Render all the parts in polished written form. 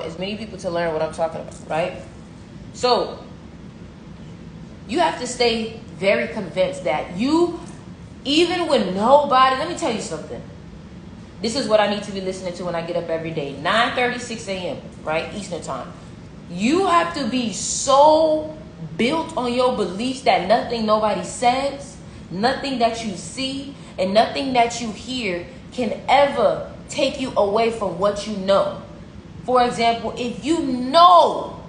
as many people to learn what I'm talking about, right? So you have to stay very convinced that you, even when nobody, let me tell you something. This is what I need to be listening to when I get up every day. 9:30, 6 a.m., right? Eastern time. You have to be so built on your beliefs that nothing nobody says, nothing that you see, and nothing that you hear can ever take you away from what you know. For example, if you know,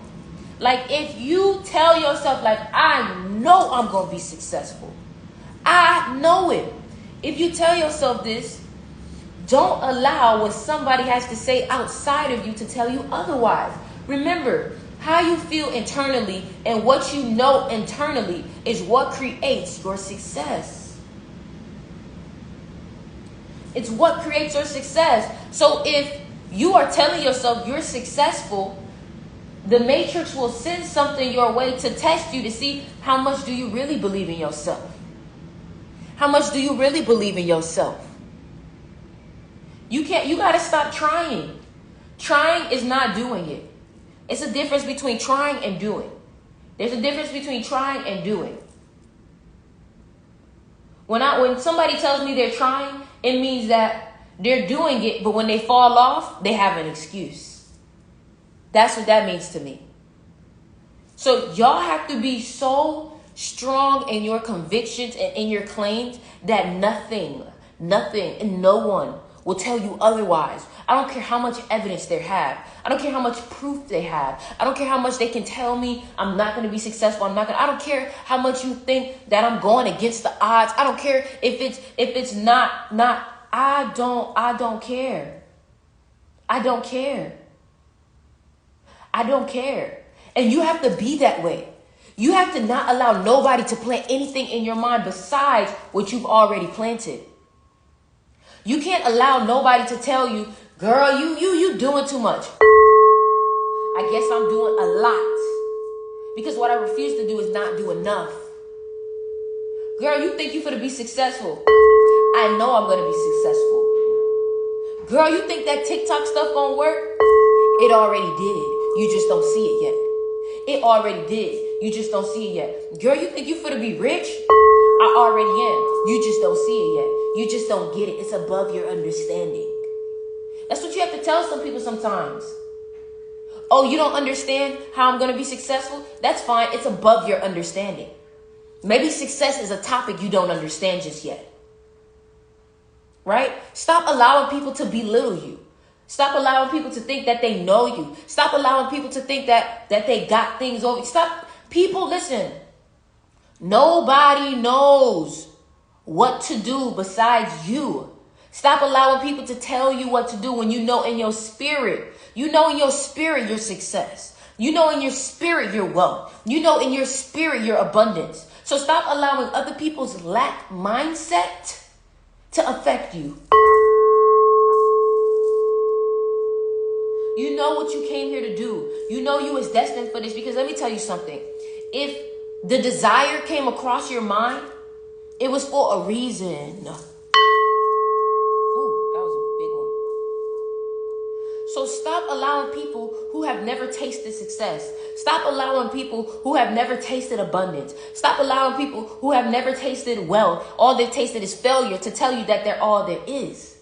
like if you tell yourself, like, I know I'm going to be successful. I know it. If you tell yourself this, don't allow what somebody has to say outside of you to tell you otherwise. Remember, how you feel internally and what you know internally is what creates your success. It's what creates your success. So if you are telling yourself you're successful, the matrix will send something your way to test you to see how much do you really believe in yourself. How much do you really believe in yourself? You got to stop trying. Trying is not doing it. It's a difference between trying and doing. There's a difference between trying and doing. When somebody tells me they're trying, it means that they're doing it, but when they fall off, they have an excuse. That's what that means to me. So y'all have to be so strong in your convictions and in your claims that nothing, and no one will tell you otherwise. I don't care how much evidence they have. I don't care how much proof they have. I don't care how much they can tell me I'm not going to be successful. I don't care how much you think that I'm going against the odds. I don't care if it's not, I don't care. I don't care. I don't care. And you have to be that way. You have to not allow nobody to plant anything in your mind besides what you've already planted. You can't allow nobody to tell you, girl, you doing too much. I guess I'm doing a lot. Because what I refuse to do is not do enough. Girl, you think you finna be successful. I know I'm gonna be successful. Girl, you think that TikTok stuff gonna work? It already did. You just don't see it yet. It already did. You just don't see it yet. Girl, you think you finna be rich? I already am. You just don't see it yet. You just don't get it. It's above your understanding. That's what you have to tell some people sometimes. Oh, you don't understand how I'm going to be successful? That's fine. It's above your understanding. Maybe success is a topic you don't understand just yet. Right? Stop allowing people to belittle you. Stop allowing people to think that they know you. Stop allowing people to think that they got things over. Stop. People, listen. Nobody knows what to do besides you. Stop allowing people to tell you what to do when you know in your spirit. You know in your spirit your success. You know in your spirit your wealth. You know in your spirit your abundance. So stop allowing other people's lack mindset to affect you. You know what you came here to do. You know you was destined for this, because let me tell you something. If the desire came across your mind, it was for a reason. Ooh, that was a big one. So stop allowing people who have never tasted success. Stop allowing people who have never tasted abundance. Stop allowing people who have never tasted wealth. All they've tasted is failure to tell you that they're all there is.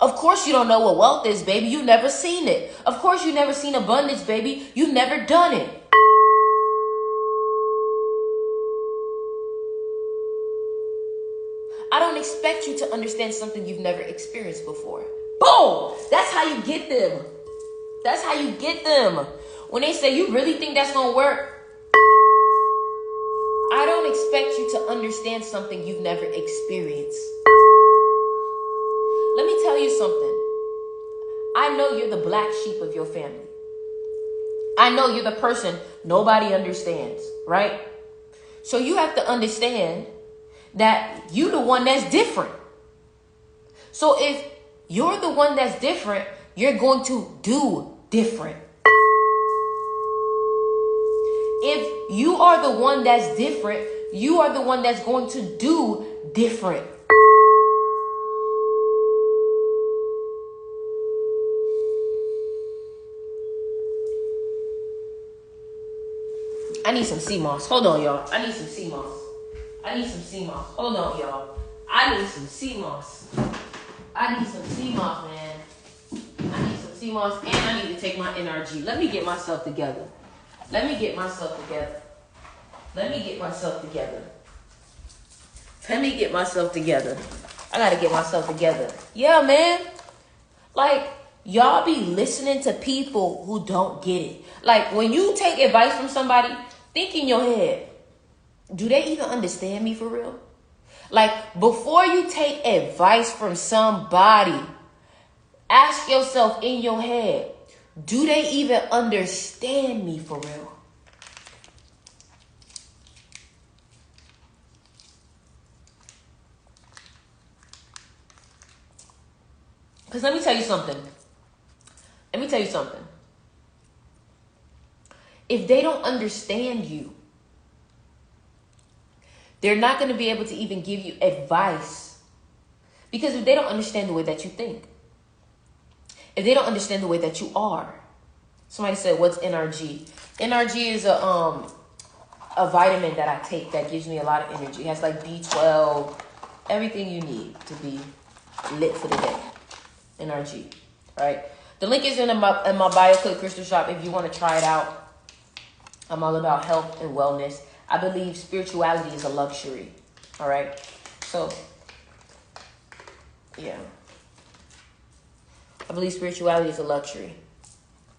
Of course you don't know what wealth is, baby. You've never seen it. Of course you've never seen abundance, baby. You've never done it. I don't expect you to understand something you've never experienced before. Boom! That's how you get them. That's how you get them. When they say, you really think that's going to work? I don't expect you to understand something you've never experienced. Let me tell you something. I know you're the black sheep of your family. I know you're the person nobody understands, right? So you have to understand that you're the one that's different. So if you're the one that's different, you're going to do different. If you are the one that's different, you are the one that's going to do different. I need some sea moss. Hold on, y'all. I need some sea moss. I need some sea moss. Hold on, y'all. I need some sea moss. I need some sea moss, man. I need some sea moss, and I need to take my NRG. Let me get myself together. Let me get myself together. Let me get myself together. Let me get myself together. I gotta get myself together. Yeah, man. Like, y'all be listening to people who don't get it. Like, when you take advice from somebody, think in your head, do they even understand me for real? Like, before you take advice from somebody, ask yourself in your head, do they even understand me for real? Because let me tell you something. Let me tell you something. If they don't understand you, they're not going to be able to even give you advice. Because if they don't understand the way that you think, if they don't understand the way that you are. Somebody said, what's NRG? NRG is a vitamin that I take that gives me a lot of energy. It has like B12, everything you need to be lit for the day. NRG, right? The link is in my BioClick Crystal Shop if you want to try it out. I'm all about health and wellness. I believe spirituality is a luxury, all right? So, yeah. I believe spirituality is a luxury.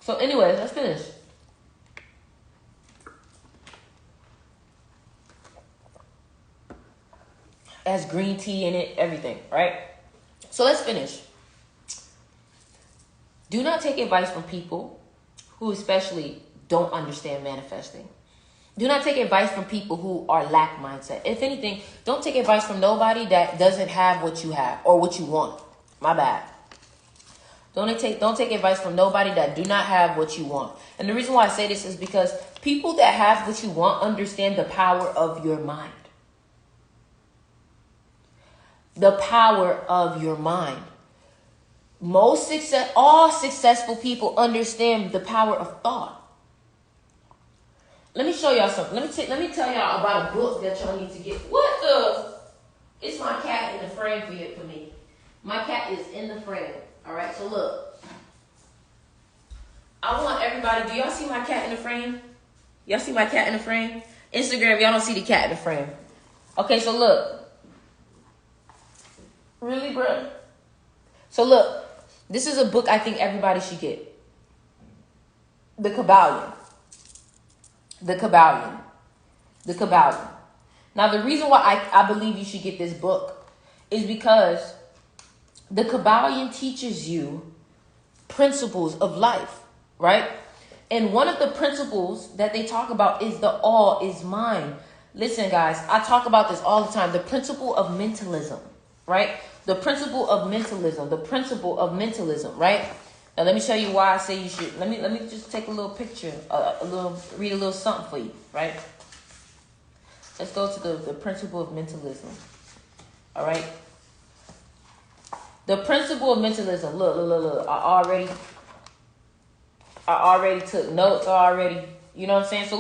So anyways, let's finish. It has green tea in it, everything, right? So let's finish. Do not take advice from people who especially don't understand manifesting. Do not take advice from people who are lack mindset. If anything, don't take advice from nobody that doesn't have what you have or what you want. My bad. Don't take advice from nobody that do not have what you want. And the reason why I say this is because people that have what you want understand the power of your mind. The power of your mind. All successful people understand the power of thought. Let me show y'all something. Let me tell y'all about a book that y'all need to get. What the? It's my cat in the frame for me. My cat is in the frame. All right, so look. I want everybody, do y'all see my cat in the frame? Y'all see my cat in the frame? Instagram, y'all don't see the cat in the frame. Okay, so look. Really, bro? So look, this is a book I think everybody should get. The Kybalion. The Kybalion. The Kybalion. Now, the reason why I believe you should get this book is because the Kybalion teaches you principles of life, right? And one of the principles that they talk about is the all is mine. Listen, guys, I talk about this all the time. The principle of mentalism, right? The principle of mentalism. The principle of mentalism, right? Now, let me show you why I say you should. Let me just take a little picture, read a little something for you, right? Let's go to the principle of mentalism, all right? The principle of mentalism. Look. I already took notes already. You know what I'm saying? So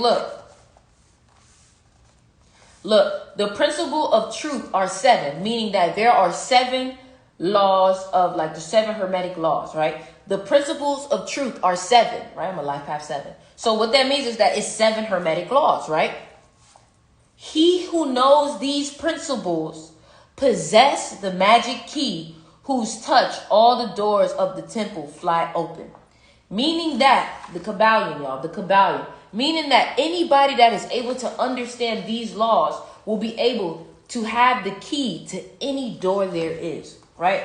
look, the principle of truth are 7, meaning that there are 7 laws of like the 7 hermetic laws, right? The principles of truth are 7, right? I'm a life path 7. So what that means is that it's 7 hermetic laws, right? He who knows these principles possess the magic key whose touch all the doors of the temple fly open. Meaning that, the Kybalion, y'all, the Kybalion. Meaning that anybody that is able to understand these laws will be able to have the key to any door there is, right?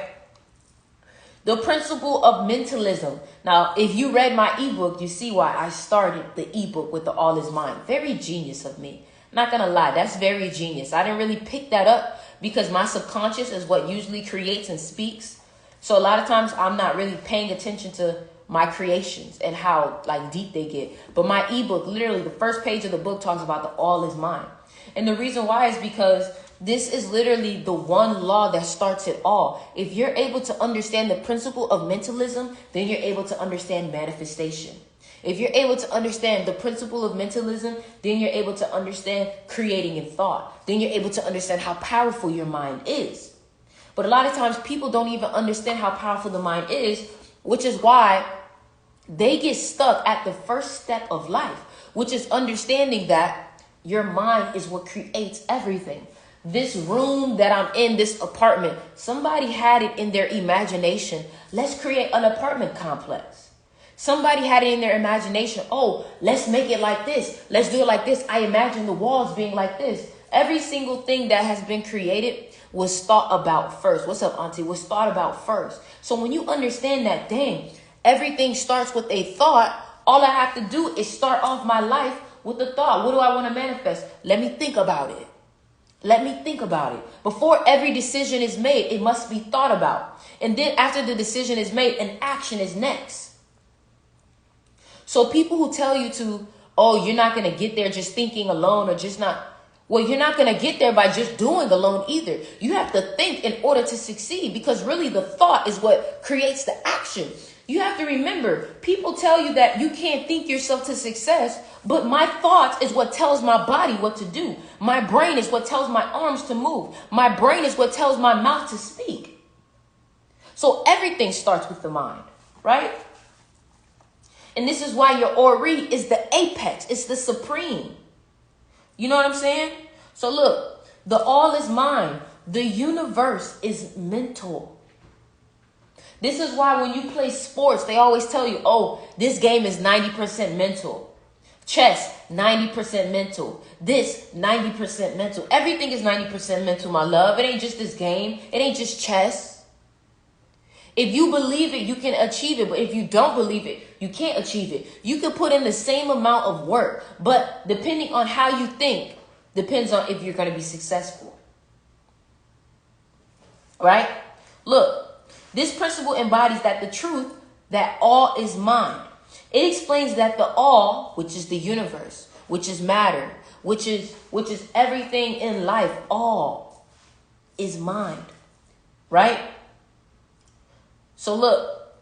The principle of mentalism. Now, if you read my ebook, you see why I started the ebook with the all is mine. Very genius of me. Not gonna lie, that's very genius. I didn't really pick that up because my subconscious is what usually creates and speaks. So a lot of times I'm not really paying attention to my creations and how like deep they get. But my ebook, literally the first page of the book talks about the all is mine. And the reason why is because this is literally the one law that starts it all. If you're able to understand the principle of mentalism, then you're able to understand manifestation. If you're able to understand the principle of mentalism, then you're able to understand creating in thought. Then you're able to understand how powerful your mind is. But a lot of times people don't even understand how powerful the mind is, which is why they get stuck at the first step of life, which is understanding that your mind is what creates everything. This room that I'm in, this apartment, somebody had it in their imagination. Let's create an apartment complex. Somebody had it in their imagination. Oh, let's make it like this. Let's do it like this. I imagine the walls being like this. Every single thing that has been created was thought about first. What's up, Auntie? Was thought about first. So when you understand that, dang, everything starts with a thought. All I have to do is start off my life with a thought. What do I want to manifest? Let me think about it. Let me think about it. Before every decision is made, it must be thought about. And then after the decision is made, an action is next. So people who tell you to, oh, you're not going to get there just thinking alone or just not. Well, you're not going to get there by just doing alone either. You have to think in order to succeed, because really the thought is what creates the action. You have to remember, people tell you that you can't think yourself to success, but my thoughts is what tells my body what to do. My brain is what tells my arms to move. My brain is what tells my mouth to speak. So everything starts with the mind, right? And this is why your Ori is the apex. It's the supreme. You know what I'm saying? So look, the all is mind. The universe is mental. This is why when you play sports, they always tell you, oh, this game is 90% mental. Chess, 90% mental. This, 90% mental. Everything is 90% mental, my love. It ain't just this game. It ain't just chess. If you believe it, you can achieve it. But if you don't believe it, you can't achieve it. You can put in the same amount of work. But depending on how you think, depends on if you're going to be successful. Right? Look. This principle embodies that the truth that all is mind. It explains that the all, which is the universe, which is matter, which is everything in life, all is mind. Right? So look,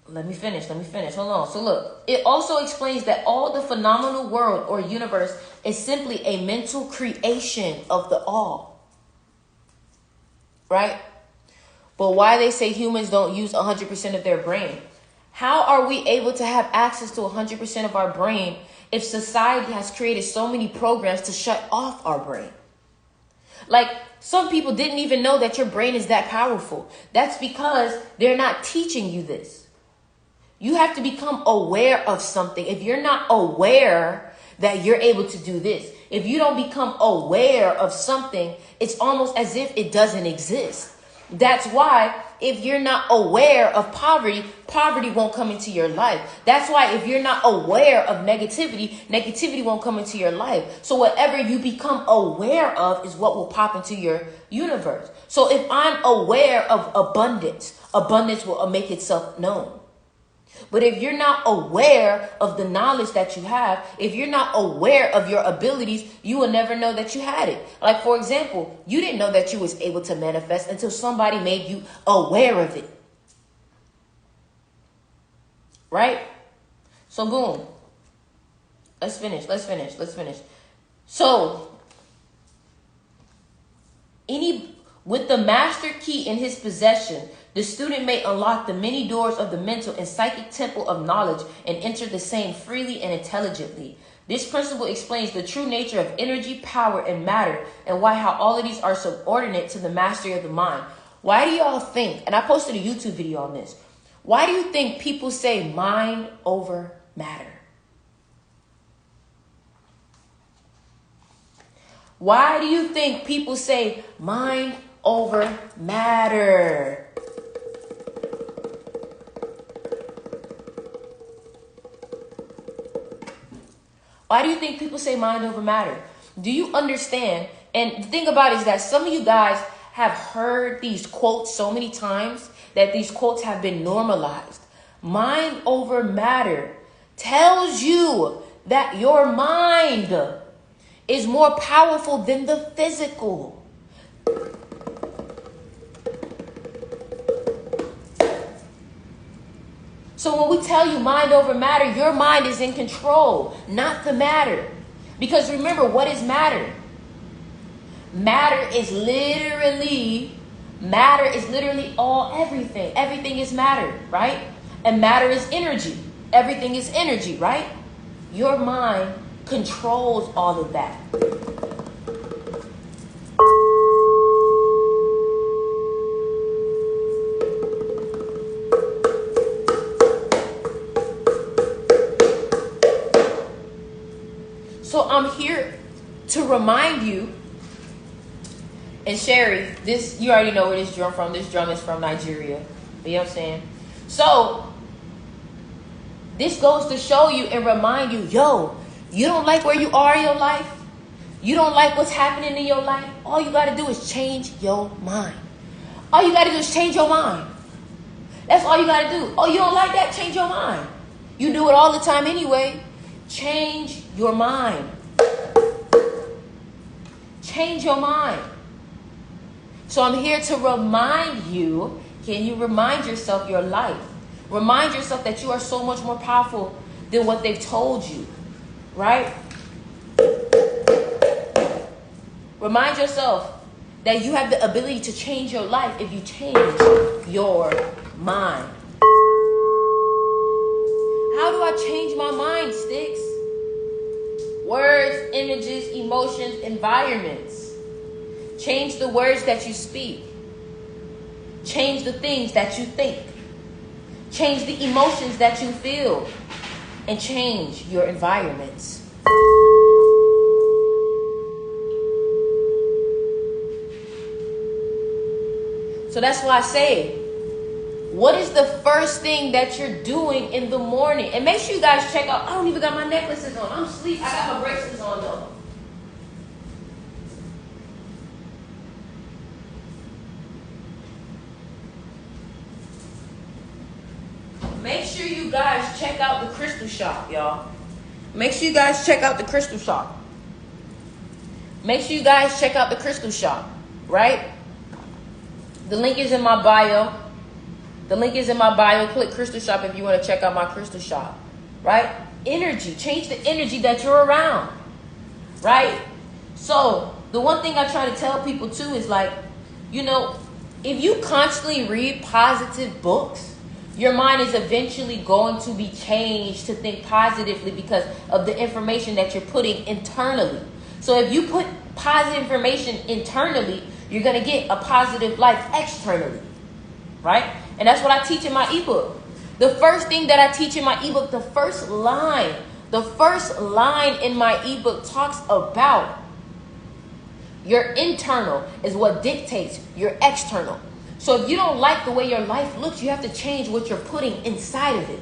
let me finish. Hold on. So look, it also explains that all the phenomenal world or universe is simply a mental creation of the all. Right? But why they say humans don't use 100% of their brain? How are we able to have access to 100% of our brain if society has created so many programs to shut off our brain? Like, some people didn't even know that your brain is that powerful. That's because they're not teaching you this. You have to become aware of something. If you're not aware that you're able to do this, if you don't become aware of something, it's almost as if it doesn't exist. That's why if you're not aware of poverty, poverty won't come into your life. That's why if you're not aware of negativity, negativity won't come into your life. So whatever you become aware of is what will pop into your universe. So if I'm aware of abundance, abundance will make itself known. But if you're not aware of the knowledge that you have, if you're not aware of your abilities, you will never know that you had it. Like, for example, you didn't know that you was able to manifest until somebody made you aware of it. Right? So boom. Let's finish. So, with the master key in his possession, the student may unlock the many doors of the mental and psychic temple of knowledge and enter the same freely and intelligently. This principle explains the true nature of energy, power, and matter, and how all of these are subordinate to the mastery of the mind. Why do y'all think, and I posted a YouTube video on this, why do you think people say mind over matter? Why do you think people say mind over matter? Why do you think people say mind over matter? Do you understand? And the thing about it is that some of you guys have heard these quotes so many times that these quotes have been normalized. Mind over matter tells you that your mind is more powerful than the physical. So when we tell you mind over matter, your mind is in control, not the matter. Because remember, what is matter? Matter is literally everything. Everything is matter, right? And matter is energy. Everything is energy, right? Your mind controls all of that. So I'm here to remind you, and Sherry, this, you already know where this drum from. This drum is from Nigeria. You know what I'm saying? So this goes to show you and remind you, yo, you don't like where you are in your life? You don't like what's happening in your life? All you got to do is change your mind. All you got to do is change your mind. That's all you got to do. Oh, you don't like that? Change your mind. You do it all the time anyway. Change your mind. Change your mind. So I'm here to remind you, can you remind yourself your life? Remind yourself that you are so much more powerful than what they've told you, right? Remind yourself that you have the ability to change your life if you change your mind. How do I change my mind, Sticks? Words, images, emotions, environments. Change the words that you speak. Change the things that you think. Change the emotions that you feel. And change your environments. So that's why I say, what is the first thing that you're doing in the morning? And make sure you guys check out, I don't even got my necklaces on. I'm asleep. I got my bracelets on though. Make sure you guys check out the crystal shop, y'all. Make sure you guys check out the crystal shop. Make sure you guys check out the crystal shop, right? The link is in my bio. The link is in my bio. Click crystal shop if you want to check out my crystal shop, right? Energy. Change the energy that you're around, right? So the one thing I try to tell people too is like, you know, if you constantly read positive books, your mind is eventually going to be changed to think positively because of the information that you're putting internally. So if you put positive information internally, you're going to get a positive life externally, right? And that's what I teach in my ebook. The first thing that I teach in my ebook, the first line in my ebook talks about your internal is what dictates your external. So if you don't like the way your life looks, you have to change what you're putting inside of it.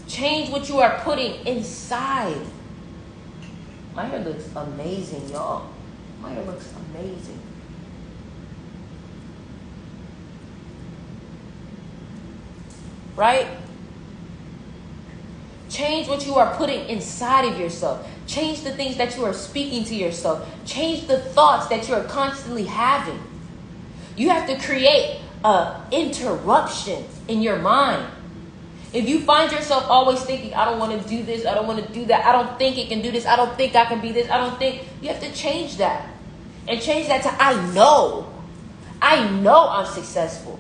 Change what you are putting inside. My hair looks amazing, y'all. My hair looks amazing. Right? Change what you are putting inside of yourself. Change the things that you are speaking to yourself. Change the thoughts that you are constantly having. You have to create an interruption in your mind. If you find yourself always thinking, I don't want to do this, I don't want to do that, I don't think it can do this, I don't think I can be this, I don't think, you have to change that. And change that to I know I'm successful.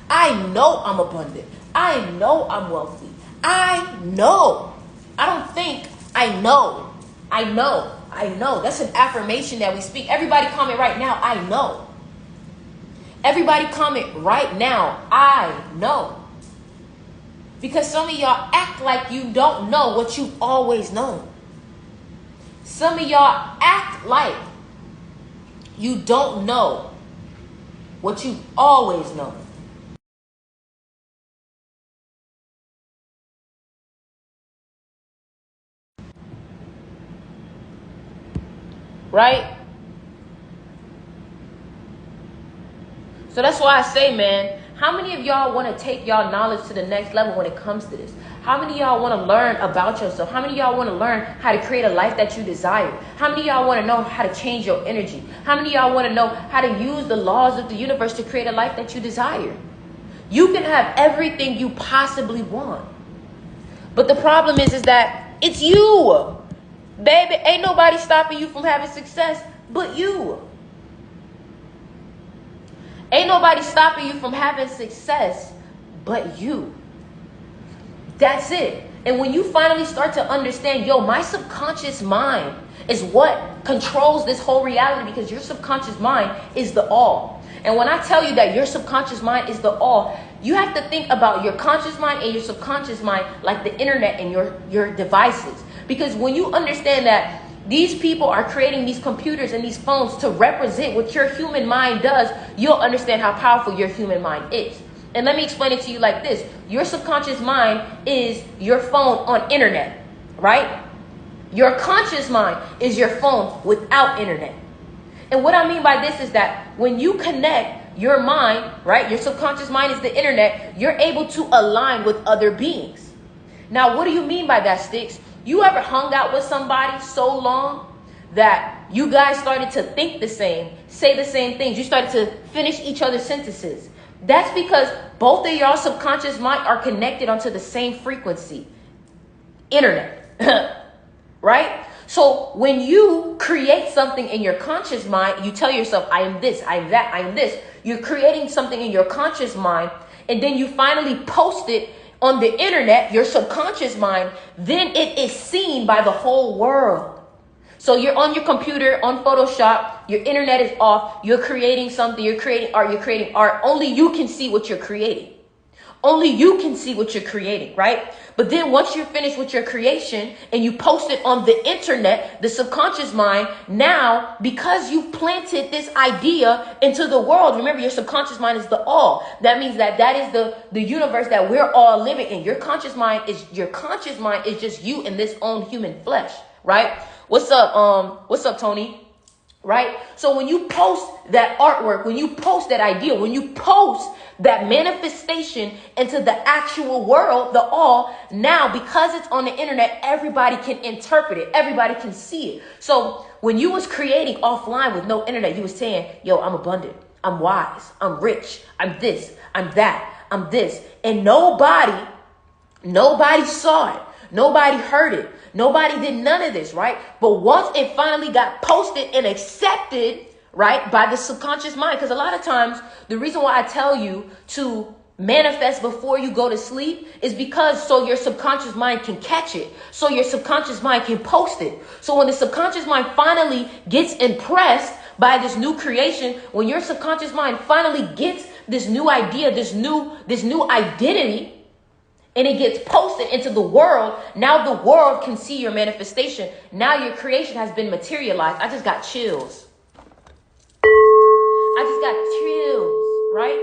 I know I'm abundant. I know I'm wealthy. I know. I don't think, I know. I know. I know. That's an affirmation that we speak. Everybody comment right now, I know. Everybody comment right now, I know. Because some of y'all act like you don't know what you've always known. Some of y'all act like you don't know what you've always known. Right? So that's why I say, man, how many of y'all want to take y'all knowledge to the next level when it comes to this? How many of y'all want to learn about yourself? How many of y'all want to learn how to create a life that you desire? How many of y'all want to know how to change your energy? How many of y'all want to know how to use the laws of the universe to create a life that you desire? You can have everything you possibly want. But the problem is that it's you. Baby, ain't nobody stopping you from having success but you. Ain't nobody stopping you from having success but you. That's it. And when you finally start to understand, yo, my subconscious mind is what controls this whole reality, because your subconscious mind is the all. And when I tell you that your subconscious mind is the all, you have to think about your conscious mind and your subconscious mind like the internet and your devices. Because when you understand that these people are creating these computers and these phones to represent what your human mind does, you'll understand how powerful your human mind is. And let me explain it to you like this. Your subconscious mind is your phone on internet, right? Your conscious mind is your phone without internet. And what I mean by this is that when you connect your mind, right, your subconscious mind is the internet, you're able to align with other beings. Now, what do you mean by that, Sticks? You ever hung out with somebody so long that you guys started to think the same, say the same things, you started to finish each other's sentences? That's because both of y'all subconscious mind are connected onto the same frequency, internet, right? So when you create something in your conscious mind, you tell yourself, I am this, I am that, I am this. You're creating something in your conscious mind, and then you finally post it on the internet, your subconscious mind, then it is seen by the whole world. So you're on your computer, on Photoshop, your internet is off, you're creating something, you're creating art. Only you can see what you're creating. Only you can see what you're creating, right? But then once you're finished with your creation and you post it on the internet, the subconscious mind, now, because you planted this idea into the world, remember your subconscious mind is the all. That means that is the universe that we're all living in. Your conscious mind is just you in this own human flesh, right? What's up, Tony? Right? So when you post that artwork, when you post that idea, when you post that manifestation into the actual world, the all, now because it's on the internet, everybody can interpret it. Everybody can see it. So when you was creating offline with no internet, you was saying, yo, I'm abundant, I'm wise, I'm rich, I'm this, I'm that, I'm this. And nobody saw it. Nobody heard it. Nobody did none of this, right? But once it finally got posted and accepted, right, by the subconscious mind, because a lot of times the reason why I tell you to manifest before you go to sleep is because so your subconscious mind can catch it. So your subconscious mind can post it. So when the subconscious mind finally gets impressed by this new creation, when your subconscious mind finally gets this new idea, this new identity, and it gets posted into the world, now the world can see your manifestation. Now your creation has been materialized. I just got chills. Right?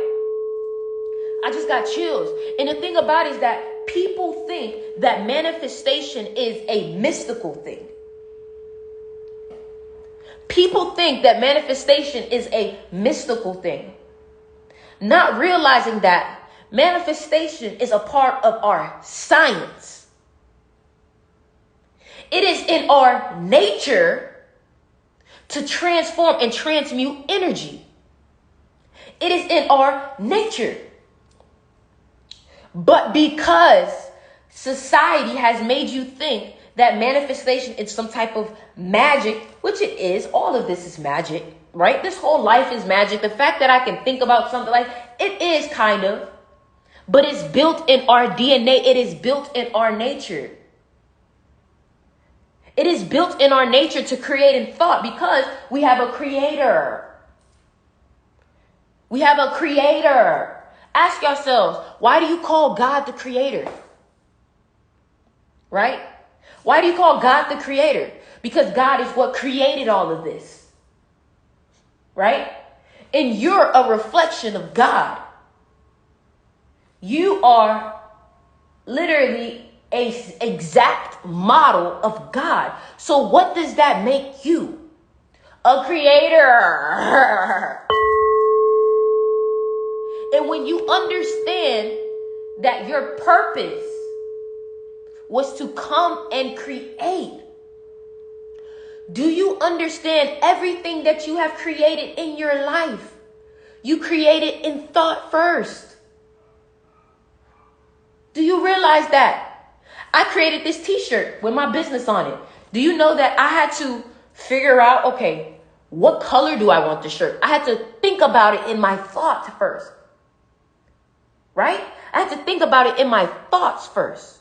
I just got chills. And the thing about it is that people think that manifestation is a mystical thing. People think that manifestation is a mystical thing, not realizing that manifestation is a part of our science. It is in our nature to transform and transmute energy. It is in our nature. But because society has made you think that manifestation is some type of magic, which it is, all of this is magic, right? This whole life is magic. The fact that I can think about something like it is kind of, but it's built in our DNA. It is built in our nature. It is built in our nature to create in thought because we have a creator. We have a creator. Ask yourselves, why do you call God the creator? Right? Why do you call God the creator? Because God is what created all of this. Right? And you're a reflection of God. You are literally an exact model of God. So what does that make you? A creator. And when you understand that your purpose was to come and create, do you understand everything that you have created in your life? You created in thought first. realize that I created this t-shirt with my business on it. Do you know that I had to figure out, okay, what color do I want the shirt? I had to think about it in my thoughts first. Right? I had to think about it in my thoughts first.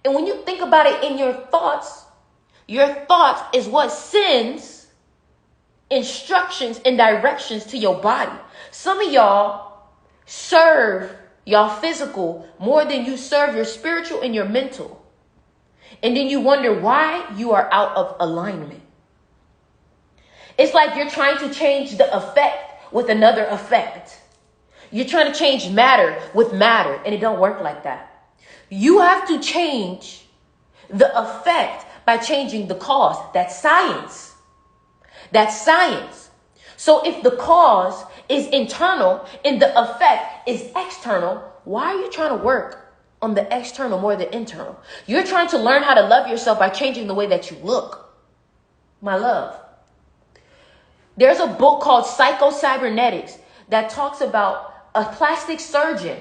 And when you think about it in your thoughts is what sends instructions and directions to your body. Some of y'all serve y'all physical more than you serve your spiritual and your mental. And then you wonder why you are out of alignment. It's like you're trying to change the effect with another effect. You're trying to change matter with matter, and it don't work like that. You have to change the effect by changing the cause. That's science. That's science. So if the cause is internal and the effect is external, why are you trying to work on the external more than internal? You're trying to learn how to love yourself by changing the way that you look. My love. There's a book called Psycho-Cybernetics that talks about a plastic surgeon.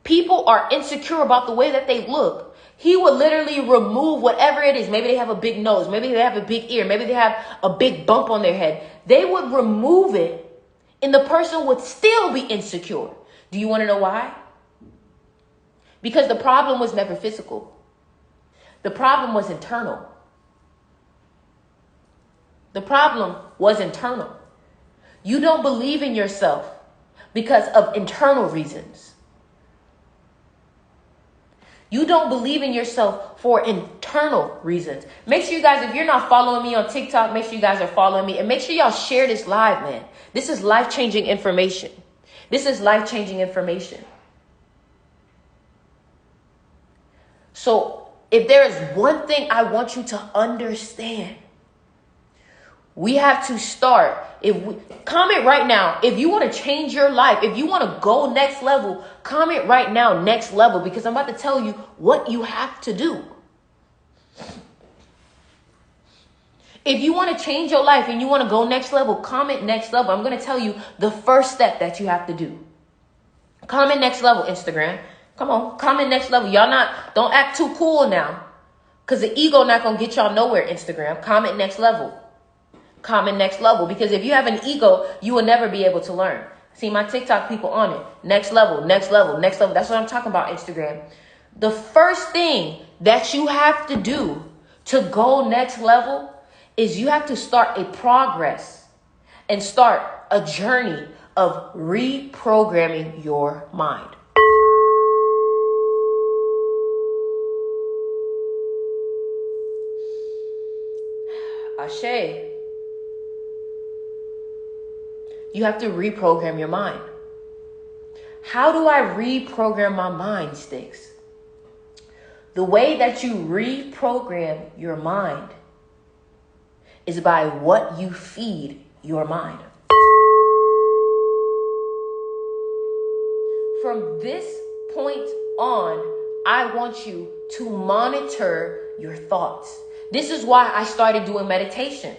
People are insecure about the way that they look. He would literally remove whatever it is. Maybe they have a big nose. Maybe they have a big ear. Maybe they have a big bump on their head. They would remove it and the person would still be insecure. Do you want to know why? Because the problem was never physical. The problem was internal. The problem was internal. You don't believe in yourself because of internal reasons. You don't believe in yourself for internal reasons. Make sure you guys, if you're not following me on TikTok, make sure you guys are following me. And make sure y'all share this live, man. This is life-changing information. This is life-changing information. So if there is one thing I want you to understand, we have to start. Comment right now. If you want to change your life, if you want to go next level, comment right now, next level, because I'm about to tell you what you have to do. If you want to change your life and you want to go next level, comment next level. I'm going to tell you the first step that you have to do. Comment next level, Instagram. Come on, comment next level. Don't act too cool now, because the ego not going to get y'all nowhere, Instagram. Comment next level. Comment next level, because if you have an ego, you will never be able to learn. See my TikTok people on it. Next level, next level, next level. That's what I'm talking about, Instagram. The first thing that you have to do to go next level is you have to start a progress and start a journey of reprogramming your mind. Ashe. You have to reprogram your mind. How do I reprogram my mind, Sticks? The way that you reprogram your mind is by what you feed your mind. From this point on, I want you to monitor your thoughts. This is why I started doing meditation.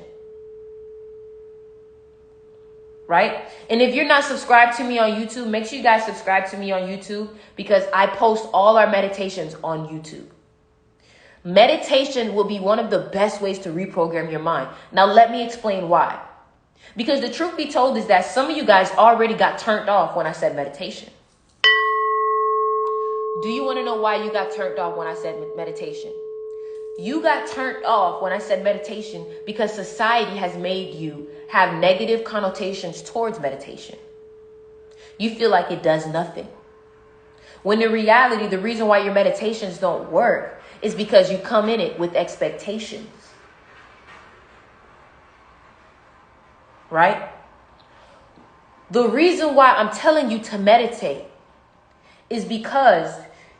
Right? And if you're not subscribed to me on YouTube, make sure you guys subscribe to me on YouTube, because I post all our meditations on YouTube. Meditation will be one of the best ways to reprogram your mind. Now, let me explain why. Because the truth be told is that some of you guys already got turned off when I said meditation. Do you want to know why you got turned off when I said meditation? You got turned off when I said meditation because society has made you have negative connotations towards meditation. You feel like it does nothing. When in reality, the reason why your meditations don't work is because you come in it with expectations. Right? The reason why I'm telling you to meditate is because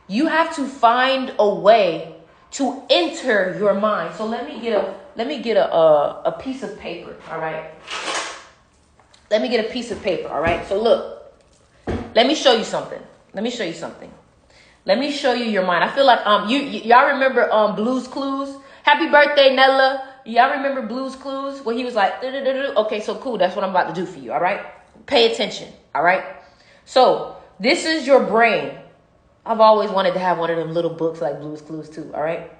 you have to find a way to enter your mind. So let me get a piece of paper, all right? Let me get a piece of paper, all right? So look, let me show you something. Let me show you your mind. I feel like y'all remember Blue's Clues? Happy birthday, Nella. Y'all remember Blue's Clues? Where he was like, okay, so cool. That's what I'm about to do for you, all right? Pay attention, all right? So this is your brain, I've always wanted to have one of them little books like Blue's Clues too, all right?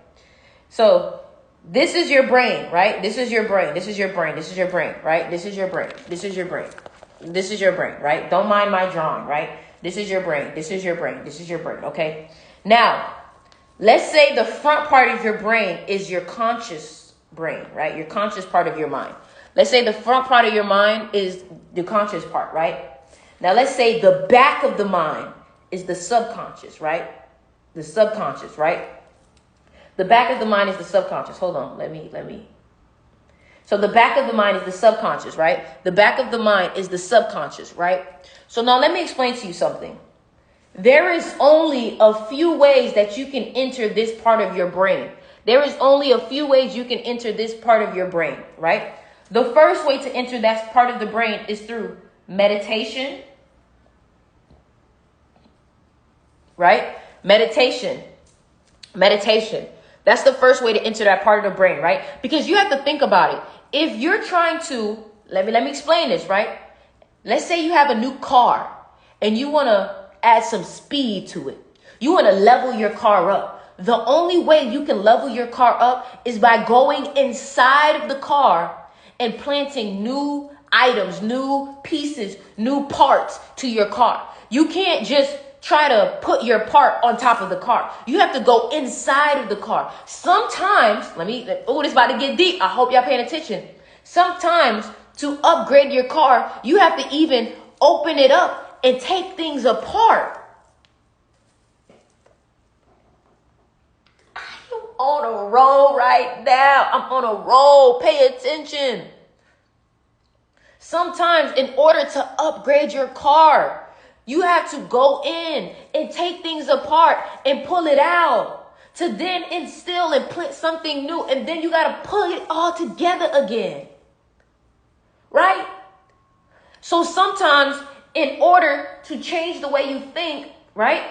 So this is your brain, right? This is your brain. This is your brain. This is your brain, right? This is your brain. This is your brain. This is your brain, right? Don't mind my drawing, right? This is your brain. This is your brain. This is your brain, okay? Now, let's say the front part of your brain is your conscious brain, right? Your conscious part of your mind. Let's say the front part of your mind is the conscious part, right? Now, let's say the back of the mind is the subconscious, right? The subconscious, right? The back of the mind is the subconscious. Hold on. Let me. So the back of the mind is the subconscious, right? The back of the mind is the subconscious, right? So now let me explain to you something. There is only a few ways that you can enter this part of your brain. There is only a few ways you can enter this part of your brain, right? The first way to enter that part of the brain is through meditation, right? Meditation. That's the first way to enter that part of the brain, right? Because you have to think about it. If you're trying to, let me explain this, right? Let's say you have a new car and you want to add some speed to it. You want to level your car up. The only way you can level your car up is by going inside of the car and planting new items, new pieces, new parts to your car. You can't just try to put your part on top of the car. You have to go inside of the car. Sometimes, it's about to get deep. I hope y'all paying attention. Sometimes to upgrade your car, you have to even open it up and take things apart. I'm on a roll right now. I'm on a roll. Pay attention. Sometimes in order to upgrade your car, you have to go in and take things apart and pull it out to then instill and put something new. And then you got to pull it all together again. Right? So sometimes in order to change the way you think, right?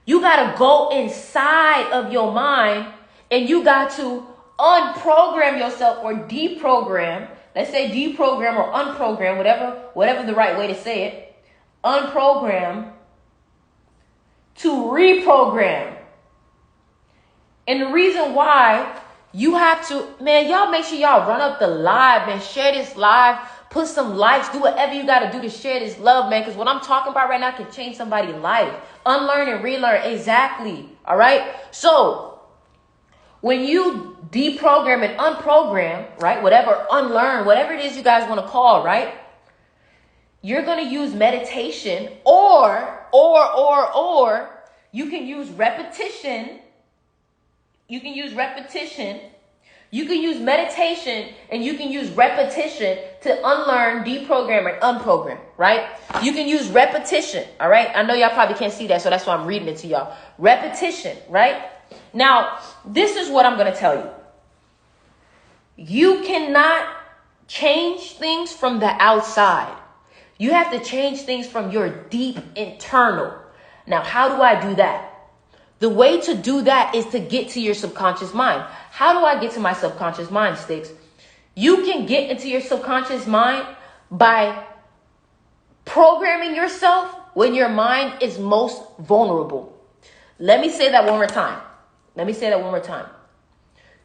You got to go inside of your mind and you got to unprogram yourself or deprogram. Let's say deprogram or unprogram, whatever the right way to say it. Unprogram to reprogram. And the reason why you have to, man, y'all make sure y'all run up the live, man. Share this live. Put some likes. Do whatever you got to do to share this love, man. Because what I'm talking about right now can change somebody's life. Unlearn and relearn. Exactly. All right. So when you deprogram and unprogram, right? Whatever, unlearn, whatever it is you guys want to call, right? You're going to use meditation or you can use repetition. You can use repetition. You can use meditation and you can use repetition to unlearn, deprogram, and unprogram, right? You can use repetition, all right? I know y'all probably can't see that, so that's why I'm reading it to y'all. Repetition, right? Now, this is what I'm going to tell you. You cannot change things from the outside. You have to change things from your deep internal. Now, how do I do that? The way to do that is to get to your subconscious mind. How do I get to my subconscious mind, Sticks? You can get into your subconscious mind by programming yourself when your mind is most vulnerable. Let me say that one more time.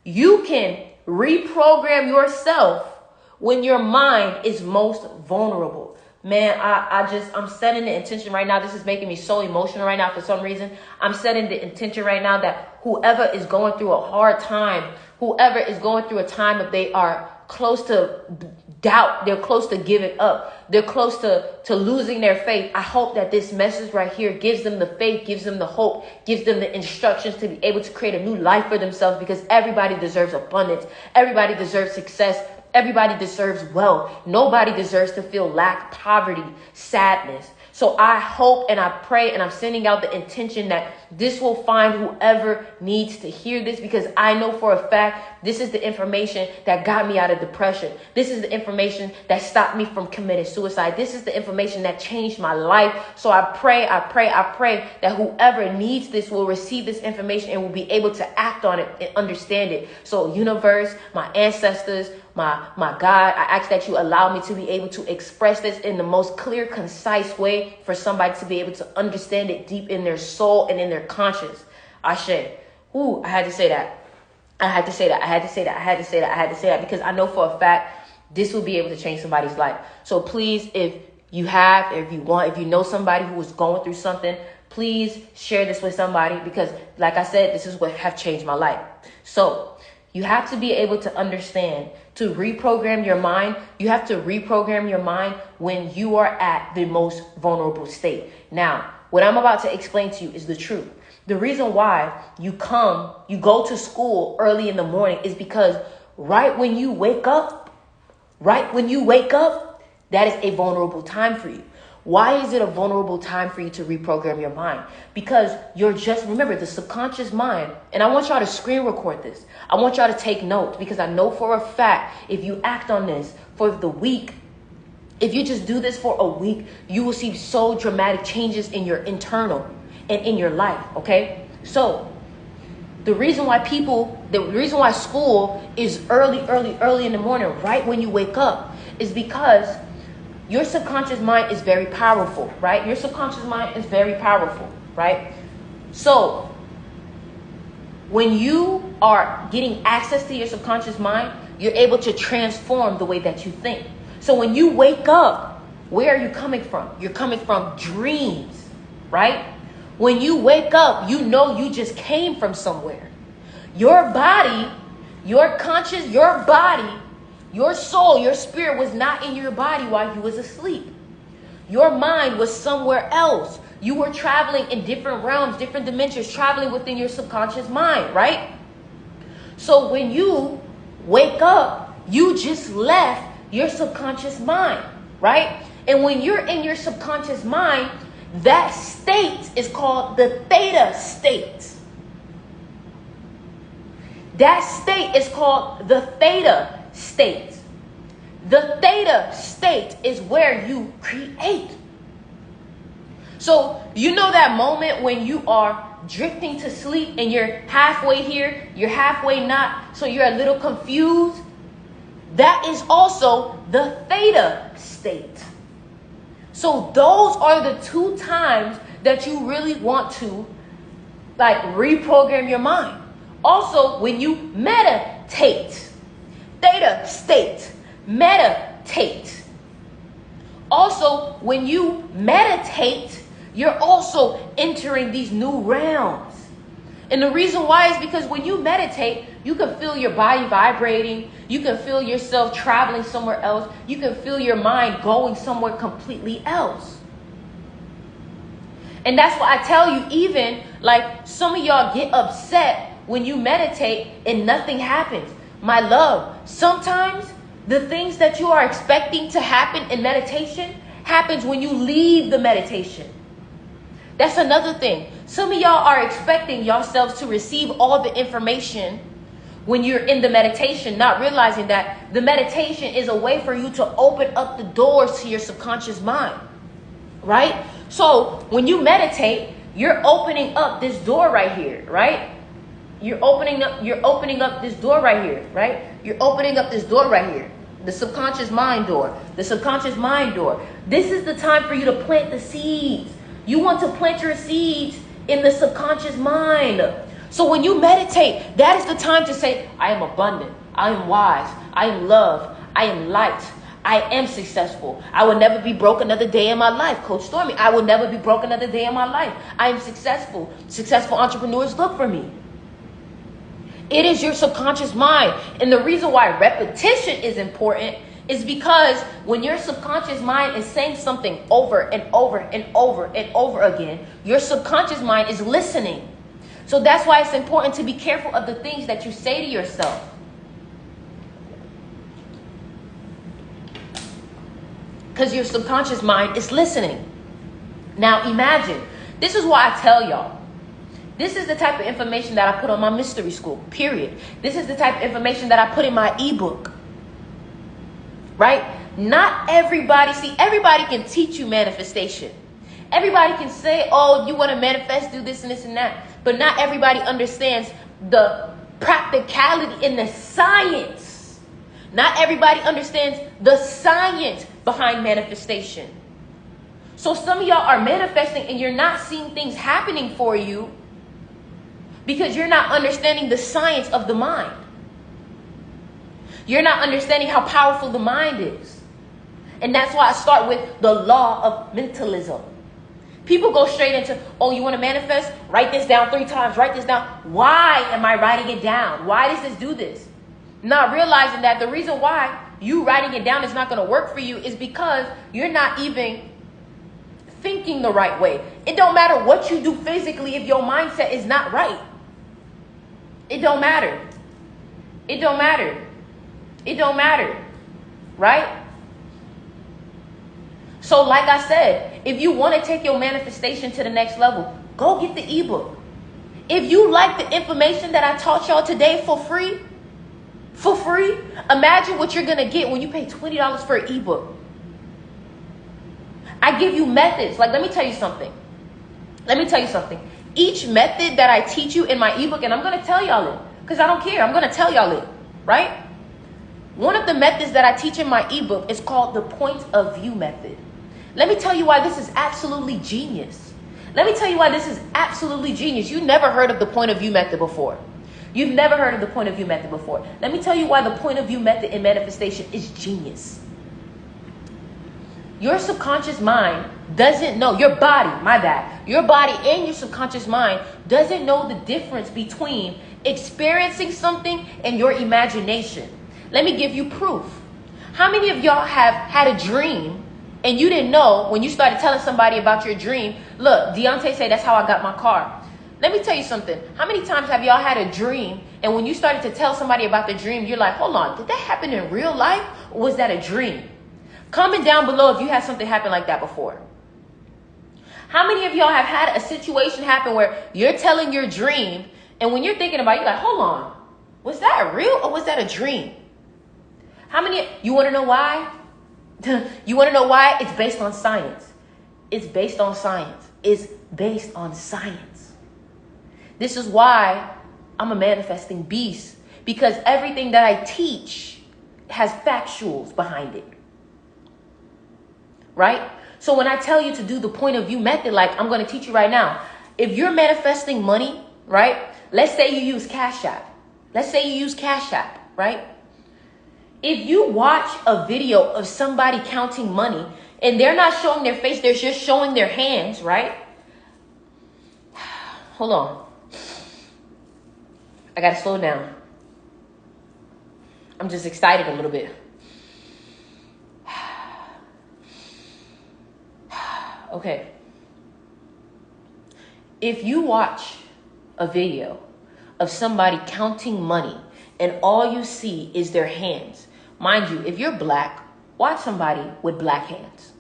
You can reprogram yourself when your mind is most vulnerable. Man, I'm setting the intention right now. This is making me so emotional right now for some reason. I'm setting the intention right now that whoever is going through a hard time, whoever is going through a time that they are close to doubt, they're close to giving up, they're close to losing their faith. I hope that this message right here gives them the faith, gives them the hope, gives them the instructions to be able to create a new life for themselves, because everybody deserves abundance. Everybody deserves success. Everybody deserves wealth. Nobody deserves to feel lack, poverty, sadness. So I hope and I pray and I'm sending out the intention that this will find whoever needs to hear this, because I know for a fact this is the information that got me out of depression. This is the information that stopped me from committing suicide. This is the information that changed my life. So I pray that whoever needs this will receive this information and will be able to act on it and understand it. So universe, my ancestors, my God, I ask that you allow me to be able to express this in the most clear, concise way for somebody to be able to understand it deep in their soul and in their conscience. Ashe. Ooh, I had to say that. I had to say that because I know for a fact this will be able to change somebody's life. So please, if you know somebody who is going through something, please share this with somebody, because like I said, this is what have changed my life. So you have to be able to understand, to reprogram your mind. You have to reprogram your mind when you are at the most vulnerable state. Now, what I'm about to explain to you is the truth. The reason why you go to school early in the morning is because right when you wake up, that is a vulnerable time for you. Why is it a vulnerable time for you to reprogram your mind? Because remember, the subconscious mind, and I want y'all to screen record this. I want y'all to take notes, because I know for a fact, if you act on this for the week, if you just do this for a week, you will see so dramatic changes in your internal and in your life, okay? So the reason why school is early in the morning, right when you wake up, is because your subconscious mind is very powerful, right? Your subconscious mind is very powerful, right? So when you are getting access to your subconscious mind, you're able to transform the way that you think. So when you wake up, where are you coming from? You're coming from dreams, right? When you wake up, you know you just came from somewhere. Your body, your conscious, your body, your soul, your spirit was not in your body while you was asleep. Your mind was somewhere else. You were traveling in different realms, different dimensions, traveling within your subconscious mind, right? So when you wake up, you just left your subconscious mind, right? And when you're in your subconscious mind, that state is called the theta state. That state is called the theta state. The theta state is where you create. So you know that moment when you are drifting to sleep and you're halfway here, you're halfway not, so you're a little confused? That is also the theta state. So those are the two times that you really want to reprogram your mind. Also, when you meditate, theta state, meditate. Also, when you meditate, you're also entering these new realms. And the reason why is because when you meditate, you can feel your body vibrating. You can feel yourself traveling somewhere else. You can feel your mind going somewhere completely else. And that's why I tell you, even some of y'all get upset when you meditate and nothing happens. My love, sometimes the things that you are expecting to happen in meditation happens when you leave the meditation. That's another thing. Some of y'all are expecting yourselves to receive all the information when you're in the meditation, not realizing that the meditation is a way for you to open up the doors to your subconscious mind, right? So when you meditate, you're opening up this door right here, right? You're opening up this door right here, right? You're opening up this door right here. The subconscious mind door. The subconscious mind door. This is the time for you to plant the seeds. You want to plant your seeds in the subconscious mind. So when you meditate, that is the time to say, I am abundant. I am wise. I am love. I am light. I am successful. I will never be broke another day in my life. Coach Stormy, I will never be broke another day in my life. I am successful. Successful entrepreneurs look for me. It is your subconscious mind. And the reason why repetition is important is because when your subconscious mind is saying something over and over and over and over again, your subconscious mind is listening. So that's why it's important to be careful of the things that you say to yourself. Because your subconscious mind is listening. Now imagine, this is why I tell y'all, this is the type of information that I put on my mystery school, period. This is the type of information that I put in my ebook. Right? Not everybody, everybody can teach you manifestation. Everybody can say, oh, you want to manifest, do this and this and that. But not everybody understands the practicality and the science Not everybody understands the science behind manifestation. So some of y'all are manifesting and you're not seeing things happening for you because you're not understanding the science of the mind. You're not understanding how powerful the mind is. And that's why I start with the law of mentalism. People go straight into, oh, you want to manifest? Write this down 3 times. Write this down. Why am I writing it down? Why does this do this? Not realizing that the reason why you writing it down is not going to work for you is because you're not even thinking the right way. It don't matter what you do physically if your mindset is not right. It don't matter. It don't matter. It don't matter. Right? So like I said, if you want to take your manifestation to the next level, go get the ebook. If you like the information that I taught y'all today for free, imagine what you're going to get when you pay $20 for an ebook. I give you methods. Like, let me tell you something. Each method that I teach you in my ebook, and I'm going to tell y'all it because I don't care. I'm going to tell y'all it, right? One of the methods that I teach in my ebook is called the point of view method. Let me tell you why this is absolutely genius. You never heard of the point of view method before. Let me tell you why the point of view method in manifestation is genius. Your subconscious mind doesn't know, your body and your subconscious mind doesn't know the difference between experiencing something and your imagination. Let me give you proof. How many of y'all have had a dream and you didn't know when you started telling somebody about your dream? Look, Deontay said that's how I got my car. Let me tell you something. How many times have y'all had a dream and when you started to tell somebody about the dream, you're like, hold on, did that happen in real life or was that a dream? Comment down below if you had something happen like that before. How many of y'all have had a situation happen where you're telling your dream and when you're thinking about it, you're like, hold on, was that real or was that a dream? How many, you want to know why? You want to know why? It's based on science. It's based on science. This is why I'm a manifesting beast, because everything that I teach has factuals behind it. Right? So when I tell you to do the point of view method, like I'm going to teach you right now, if you're manifesting money, right? Let's say you use Cash App. Right? If you watch a video of somebody counting money and they're not showing their face, they're just showing their hands, right? Hold on. I got to slow down. I'm just excited a little bit. Okay. If you watch a video of somebody counting money and all you see is their hands, mind you, if you're black, watch somebody with black hands.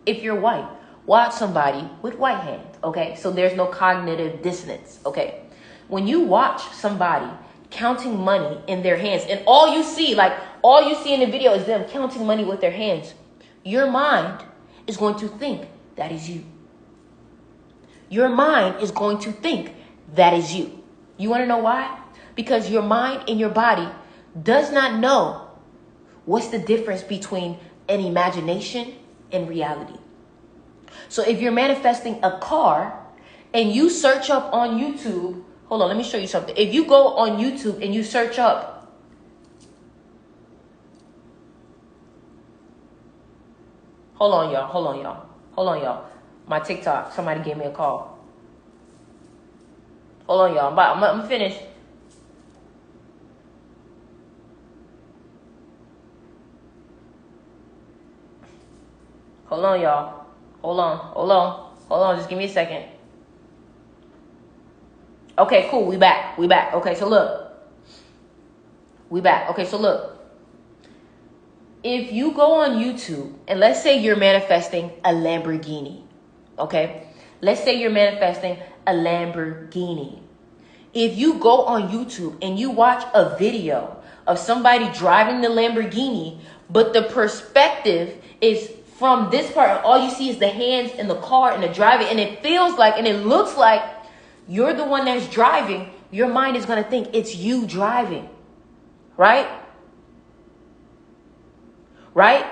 If you're white, watch somebody with white hands, okay? So there's no cognitive dissonance, okay? When you watch somebody counting money in their hands and all you see in the video is them counting money with their hands, your mind is going to think that is you. Your mind is going to think that is you. You want to know why? Because your mind and your body does not know what's the difference between an imagination and reality. So if you're manifesting a car and you search up on YouTube, hold on, let me show you something. If you go on YouTube and you search up, hold on, y'all. My TikTok, somebody gave me a call. Hold on, y'all. I'm finished. Hold on, y'all. Hold on. Just give me a second. Okay, cool. We back. Okay, so look. We back. Okay, so look. If you go on YouTube and let's say you're manifesting a Lamborghini. Okay? Let's say you're manifesting a Lamborghini. If you go on YouTube and you watch a video of somebody driving the Lamborghini, but the perspective is from this part, and all you see is the hands in the car and the driver, and it feels like and it looks like you're the one that's driving, your mind is going to think it's you driving. Right? right?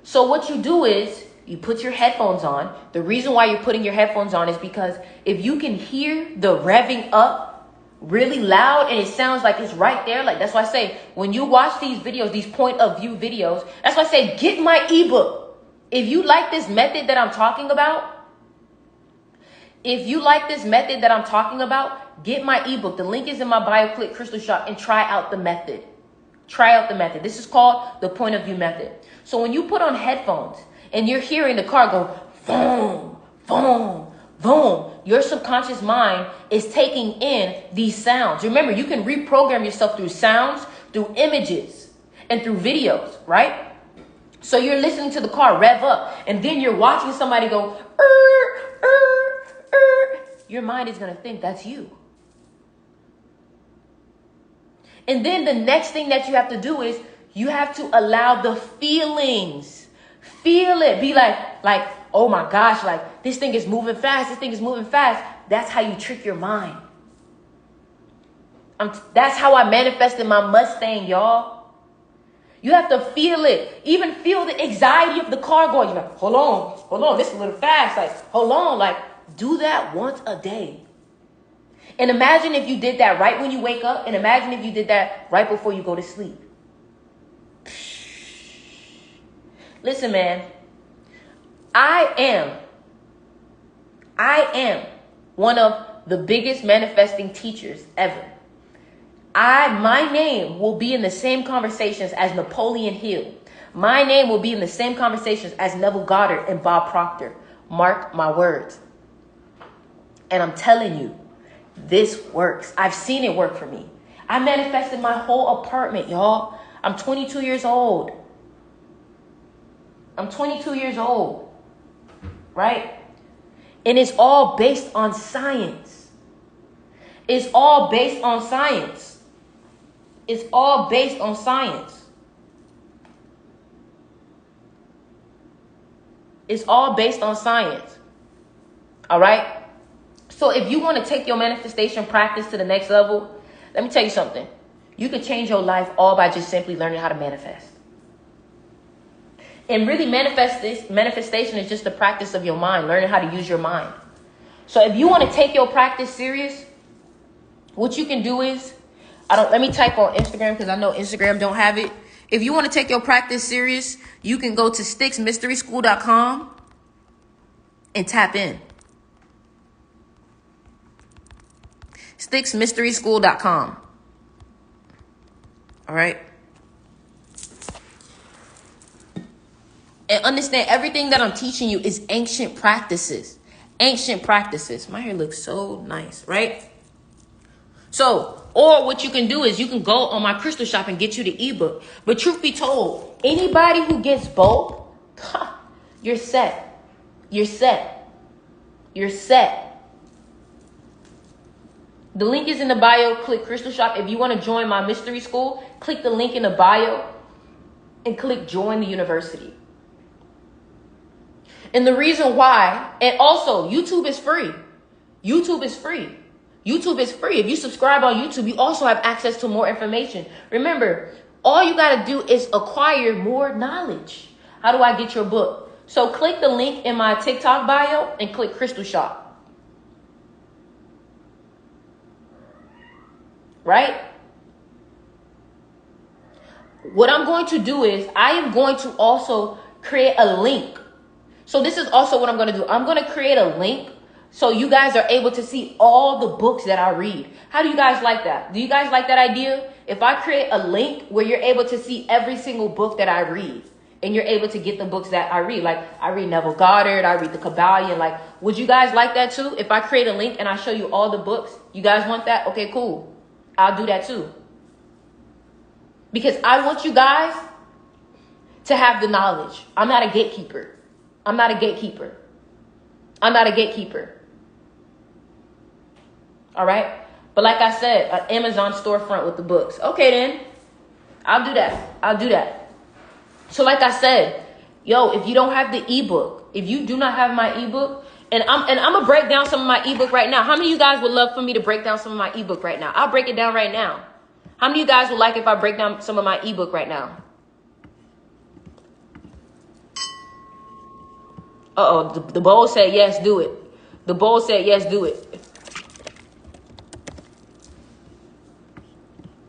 So what you do is you put your headphones on. The reason why you're putting your headphones on is because if you can hear the revving up really loud and it sounds like it's right there, like that's why I say when you watch these videos, these point of view videos, that's why I say get my ebook. If you like this method that I'm talking about, get my ebook. The link is in my bio. Click Crystal Shop and try out the method. Try out the method. This is called the point of view method. So when you put on headphones and you're hearing the car go boom, boom, boom, your subconscious mind is taking in these sounds. Remember, you can reprogram yourself through sounds, through images, and through videos, right? So you're listening to the car rev up, and then you're watching somebody go, your mind is going to think that's you. And then the next thing that you have to do is you have to allow the feelings. Feel it. Be like, oh my gosh, like this thing is moving fast. This thing is moving fast. That's how you trick your mind. That's how I manifested my Mustang, y'all. You have to feel it. Even feel the anxiety of the car going. You're like, hold on, this is a little fast. Like, hold on, like, do that once a day. And imagine if you did that right when you wake up, and imagine if you did that right before you go to sleep. Listen, man, I am one of the biggest manifesting teachers ever. My name will be in the same conversations as Napoleon Hill. My name will be in the same conversations as Neville Goddard and Bob Proctor. Mark my words. And I'm telling you, this works. I've seen it work for me. I manifested my whole apartment, y'all. I'm 22 years old. Right? And it's all based on science. It's all based on science. All right? So if you want to take your manifestation practice to the next level, let me tell you something. You can change your life all by just simply learning how to manifest. And really manifestation is just the practice of your mind, learning how to use your mind. So if you want to take your practice serious, what you can do is, let me type on Instagram because I know Instagram don't have it. If you want to take your practice serious, you can go to SticksMysterySchool.com and tap in. SticksMysterySchool.com. All right. And understand everything that I'm teaching you is ancient practices. My hair looks so nice, right? So, or what you can do is you can go on my Crystal Shop and get you the ebook. But truth be told, anybody who gets both, you're set. You're set. The link is in the bio. Click Crystal Shop. If you want to join my mystery school, click the link in the bio and click join the university. And the reason why, and also YouTube is free. If you subscribe on YouTube, you also have access to more information. Remember, all you got to do is acquire more knowledge. How do I get your book? So click the link in my TikTok bio and click Crystal Shop. Right? What I'm going to do is I am going to also create a link. So this is also what I'm going to do. I'm going to create a link so you guys are able to see all the books that I read. How do you guys like that? Do you guys like that idea? If I create a link where you're able to see every single book that I read and you're able to get the books that I read. Like I read Neville Goddard, I read the Kabbalion. Like, would you guys like that too? If I create a link and I show you all the books, you guys want that? Okay, cool. I'll do that too. Because I want you guys to have the knowledge. I'm not a gatekeeper. All right. But like I said, an Amazon storefront with the books. Okay, then I'll do that. So like I said, if you don't have the ebook, if you do not have my ebook, and I'm going to break down some of my ebook right now. How many of you guys would love for me to break down some of my ebook right now? I'll break it down right now. How many of you guys would like if I break down some of my ebook right now? Uh-oh, the bowl said yes, do it. The bowl said yes, do it.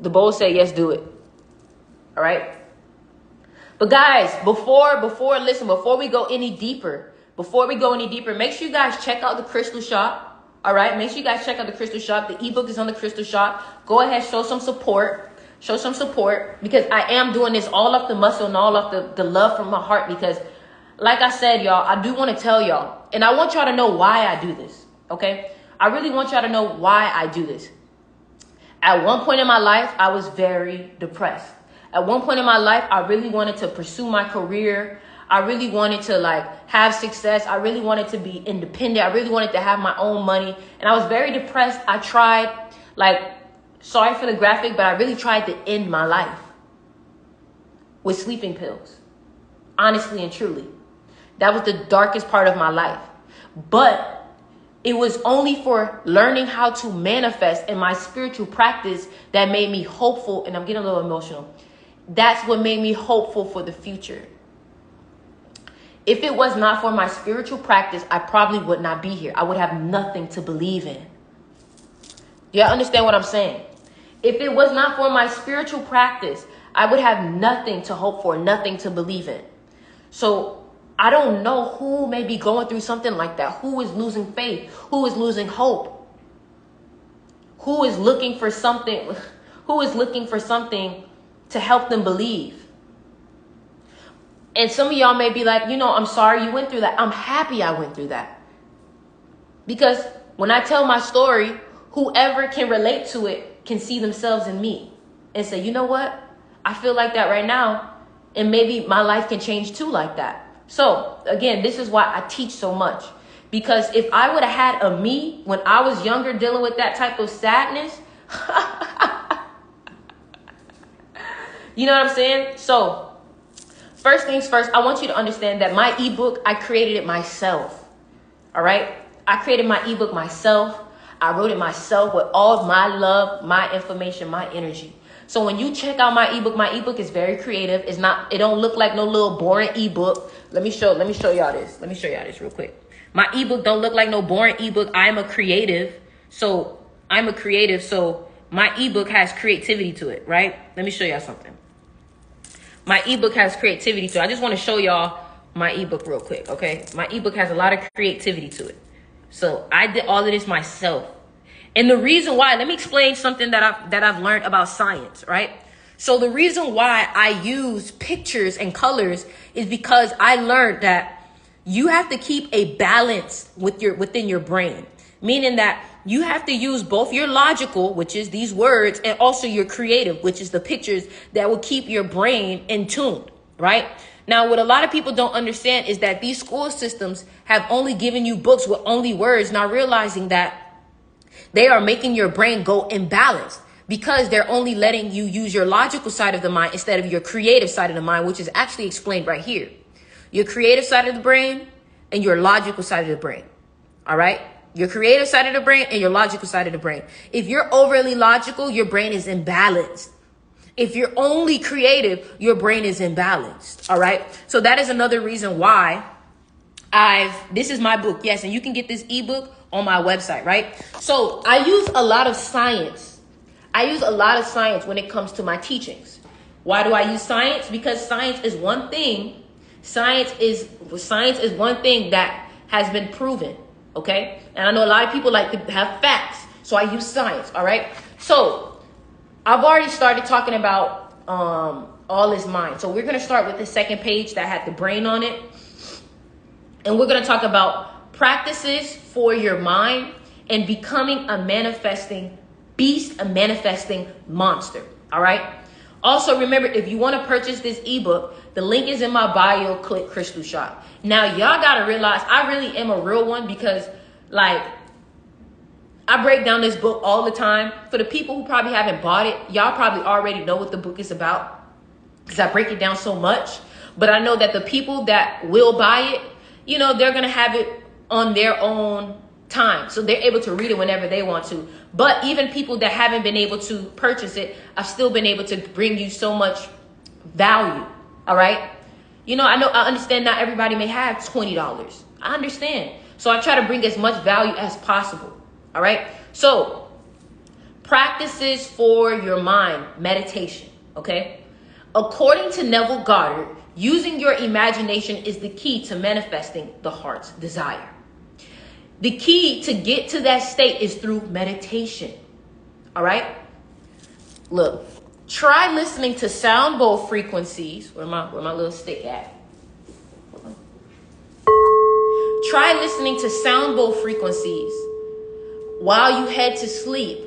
The bowl said yes, do it. All right. But guys, before we go any deeper, make sure you guys check out the Crystal Shop. All right. Make sure you guys check out the Crystal Shop. The ebook is on the Crystal Shop. Go ahead, show some support. Because I am doing this all off the muscle and all off the love from my heart. Because like I said, y'all, I do want to tell y'all, and I want y'all to know why I do this. Okay. I really want y'all to know why I do this. At one point in my life, I was very depressed. At one point in my life, I really wanted to pursue my career. I really wanted to have success. I really wanted to be independent. I really wanted to have my own money. And I was very depressed. I tried, sorry for the graphic, but I really tried to end my life with sleeping pills. Honestly and truly. That was the darkest part of my life. But it was only for learning how to manifest in my spiritual practice that made me hopeful. And I'm getting a little emotional. That's what made me hopeful for the future. If it was not for my spiritual practice, I probably would not be here. I would have nothing to believe in. Do y'all understand what I'm saying? If it was not for my spiritual practice, I would have nothing to hope for, nothing to believe in. So I don't know who may be going through something like that. Who is losing faith? Who is losing hope? Who is looking for something? Who is looking for something to help them believe? And some of y'all may be like, I'm sorry you went through that. I'm happy I went through that. Because when I tell my story, whoever can relate to it can see themselves in me and say, you know what? I feel like that right now. And maybe my life can change too like that. So again, this is why I teach so much. Because if I would have had a me when I was younger dealing with that type of sadness, you know what I'm saying? So first things first, I want you to understand that my ebook, I created it myself. All right. I created my ebook myself. I wrote it myself with all of my love, my information, my energy. So when you check out my ebook is very creative. It don't look like no little boring ebook. Let me show y'all this. Let me show y'all this real quick. My ebook don't look like no boring ebook. I'm a creative. So my ebook has creativity to it, right? Let me show y'all something. My ebook has creativity to it. I just want to show y'all my ebook real quick, okay? My ebook has a lot of creativity to it. So I did all of this myself. And the reason why, let me explain something that I've learned about science, right? So the reason why I use pictures and colors is because I learned that you have to keep a balance within your brain, meaning that you have to use both your logical, which is these words, and also your creative, which is the pictures that will keep your brain in tune, right? Now, what a lot of people don't understand is that these school systems have only given you books with only words, not realizing that they are making your brain go imbalanced because they're only letting you use your logical side of the mind instead of your creative side of the mind, which is actually explained right here. Your creative side of the brain and your logical side of the brain. All right. Your creative side of the brain and your logical side of the brain. If you're overly logical, your brain is imbalanced. If you're only creative, your brain is imbalanced. All right. So that is another reason why this is my book. Yes. And you can get this ebook on my website, right? So I use a lot of science. When it comes to my teachings. Why do I use science? Because science is one thing. Science is one thing that has been proven. Okay. And I know a lot of people like to have facts. So I use science. All right. So I've already started talking about all is mind. So we're going to start with the second page that had the brain on it. And we're going to talk about practices for your mind and becoming a manifesting beast, a manifesting monster. All right. Also, remember, if you want to purchase this ebook, the link is in my bio. Click Crystal Shop. Now, y'all got to realize I really am a real one because I break down this book all the time. For the people who probably haven't bought it, y'all probably already know what the book is about because I break it down so much. But I know that the people that will buy it, they're going to have it on their own time. So they're able to read it whenever they want to. But even people that haven't been able to purchase it, I've still been able to bring you so much value. All right. I understand not everybody may have $20. I understand. So I try to bring as much value as possible. All right. So practices for your mind, meditation. Okay. According to Neville Goddard, using your imagination is the key to manifesting the heart's desire. The key to get to that state is through meditation. All right. Look, try listening to sound bowl frequencies. Where my little stick at? Try listening to sound bowl frequencies while you head to sleep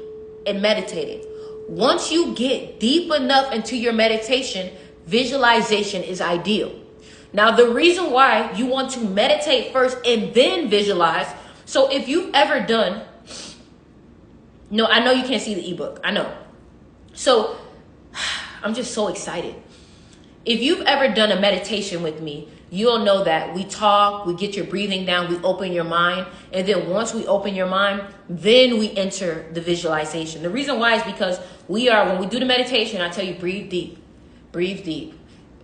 and meditating. Once you get deep enough into your meditation, visualization is ideal. Now, the reason why you want to meditate first and then visualize. So if you've ever done, no, I know you can't see the ebook. I know. So I'm just so excited. If you've ever done a meditation with me, you'll know that we talk, we get your breathing down, we open your mind. And then once we open your mind, then we enter the visualization. The reason why is because when we do the meditation, I tell you, breathe deep,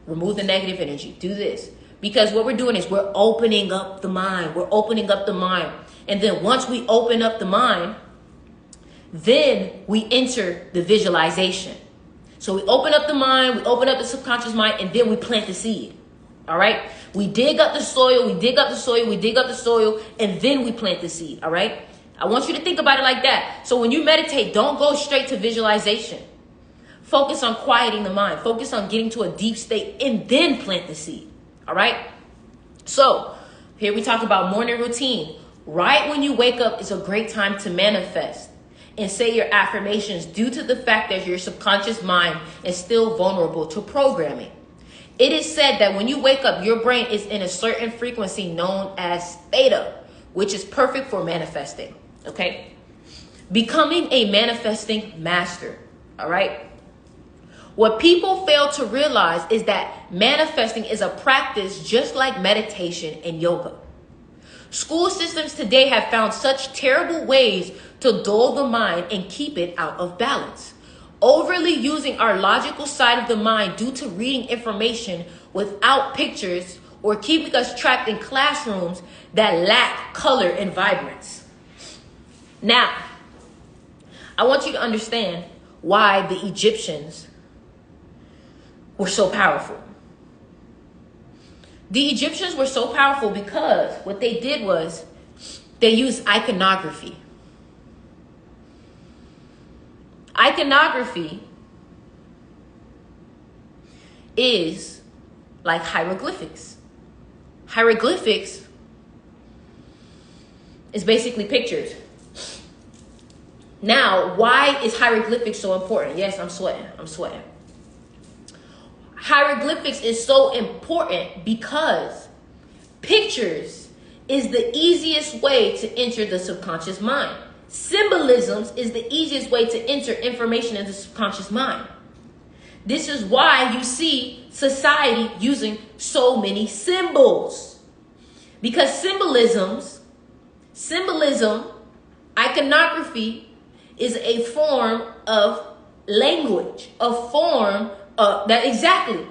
remove the negative energy, do this. Because what we're doing is we're opening up the mind. And then once we open up the mind, then we enter the visualization. So we open up the mind, we open up the subconscious mind, and then we plant the seed. All right. We dig up the soil, and then we plant the seed. All right. I want you to think about it like that. So when you meditate, don't go straight to visualization. Focus on quieting the mind. Focus on getting to a deep state and then plant the seed. All right. So here we talk about morning routine. Right when you wake up is a great time to manifest and say your affirmations due to the fact that your subconscious mind is still vulnerable to programming. It is said that when you wake up, your brain is in a certain frequency known as theta, which is perfect for manifesting. Okay. Becoming a manifesting master. All right. What people fail to realize is that manifesting is a practice just like meditation and yoga. School systems today have found such terrible ways to dull the mind and keep it out of balance. Overly using our logical side of the mind due to reading information without pictures or keeping us trapped in classrooms that lack color and vibrance. Now, I want you to understand why the Egyptians were so powerful. The Egyptians were so powerful because what they did was they used iconography. Iconography is like hieroglyphics. Hieroglyphics is basically pictures. Now, why is hieroglyphics so important? Yes, I'm sweating. Hieroglyphics is so important because pictures is the easiest way to enter the subconscious mind. Symbolisms is the easiest way to enter information in the subconscious mind. This is why you see society using so many symbols. Because symbolism, iconography is a form of language, a form that exactly.